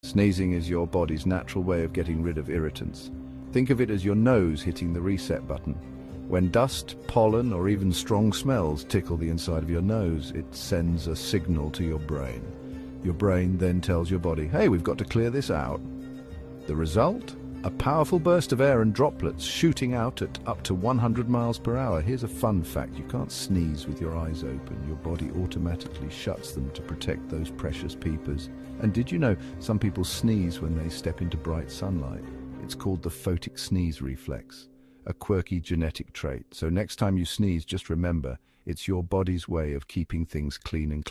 Sneezing is your body's natural way of getting rid of irritants. Think of it as your nose hitting the reset button. When dust, pollen, or even strong smells tickle the inside of your nose, it sends a signal to your brain. Your brain then tells your body, hey, we've got to clear this out. The result? A powerful burst of air and droplets shooting out at up to 100 miles per hour. Here's a fun fact: you can't sneeze with your eyes open. Your body automatically shuts them to protect those precious peepers. And did you know some people sneeze when they step into bright sunlight? It's called the photic sneeze reflex, a quirky genetic trait. So next time you sneeze, just remember, it's your body's way of keeping things clean and clear.